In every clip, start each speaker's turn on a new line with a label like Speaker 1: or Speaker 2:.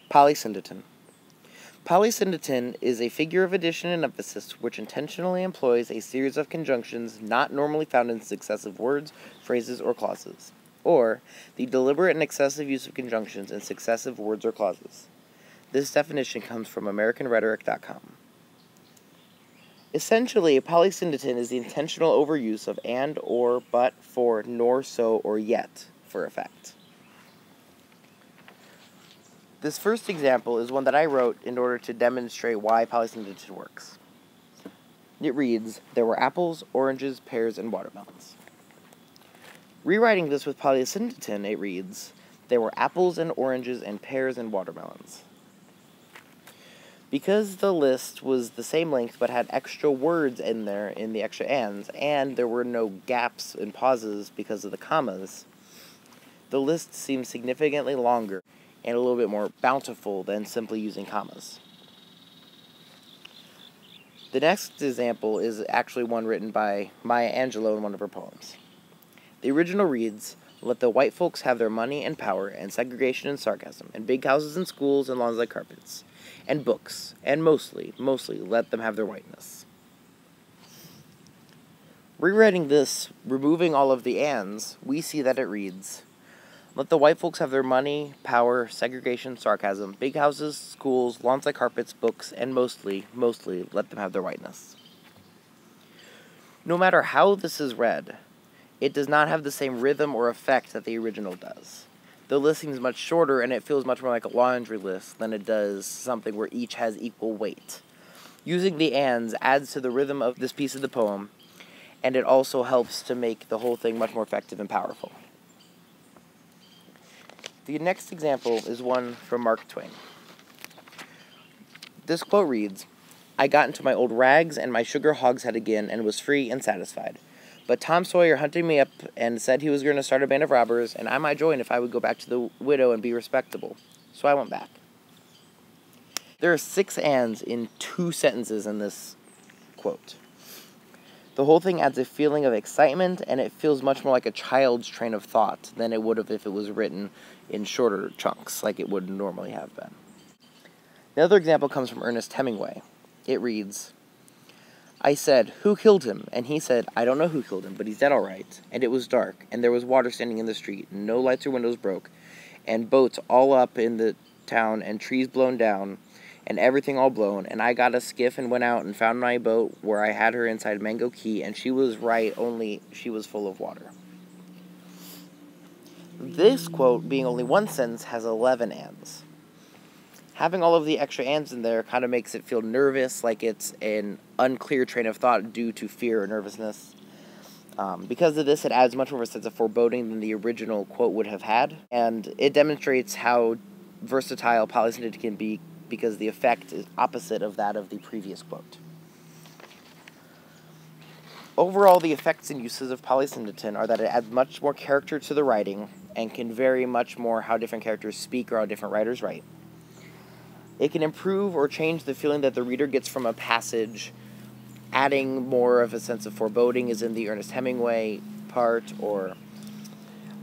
Speaker 1: Polysyndeton. Polysyndeton is a figure of addition and emphasis which intentionally employs a series of conjunctions not normally found in successive words, phrases, or clauses, or the deliberate and excessive use of conjunctions in successive words or clauses. This definition comes from AmericanRhetoric.com. Essentially, polysyndeton is the intentional overuse of and, or, but, for, nor, so, or yet for effect. This first example is one that I wrote in order to demonstrate why polysyndeton works. It reads, there were apples, oranges, pears, and watermelons. Rewriting this with polysyndeton, it reads, there were apples and oranges and pears and watermelons. Because the list was the same length but had extra words in there in the extra ands, and there were no gaps and pauses because of the commas, the list seems significantly longer and a little bit more bountiful than simply using commas. The next example is actually one written by Maya Angelou in one of her poems. The original reads, let the white folks have their money and power and segregation and sarcasm, and big houses and schools and lawns like carpets, and books, and mostly let them have their whiteness. Rewriting this, removing all of the ands, we see that it reads, let the white folks have their money, power, segregation, sarcasm, big houses, schools, lawns like carpets, books, and mostly let them have their whiteness. No matter how this is read, it does not have the same rhythm or effect that the original does. The list seems much shorter, and it feels much more like a laundry list than it does something where each has equal weight. Using the ands adds to the rhythm of this piece of the poem, and it also helps to make the whole thing much more effective and powerful. The next example is one from Mark Twain. This quote reads, I got into my old rags and my sugar hogshead again and was free and satisfied. But Tom Sawyer hunted me up and said he was going to start a band of robbers, and I might join if I would go back to the widow and be respectable. So I went back. There are 6 ands in 2 sentences in this quote. The whole thing adds a feeling of excitement, and it feels much more like a child's train of thought than it would have if it was written in shorter chunks, like it would normally have been. The other example comes from Ernest Hemingway. It reads, I said, who killed him? And he said, I don't know who killed him, but he's dead all right. And it was dark, and there was water standing in the street, and no lights or windows broke, and boats all up in the town, and trees blown down, and everything all blown, and I got a skiff and went out and found my boat where I had her inside Mango Key, and she was right, only she was full of water. This quote, being only one sentence, has 11 ands. Having all of the extra ands in there kind of makes it feel nervous, like it's an unclear train of thought due to fear or nervousness. Because of this, it adds much more of a sense of foreboding than the original quote would have had, and it demonstrates how versatile polysyndeton can be because the effect is opposite of that of the previous quote. Overall, the effects and uses of polysyndeton are that it adds much more character to the writing and can vary much more how different characters speak or how different writers write. It can improve or change the feeling that the reader gets from a passage, adding more of a sense of foreboding as in the Ernest Hemingway part, or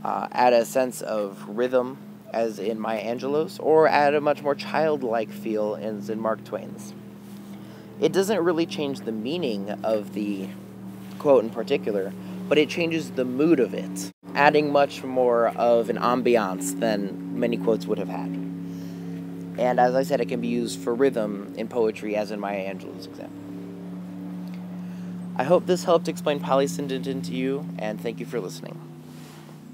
Speaker 1: add a sense of rhythm as in Maya Angelou's, or add a much more childlike feel as in Mark Twain's. It doesn't really change the meaning of the quote in particular, but it changes the mood of it, adding much more of an ambiance than many quotes would have had. And as I said, it can be used for rhythm in poetry, as in Maya Angelou's example. I hope this helped explain polysyndeton to you, and thank you for listening.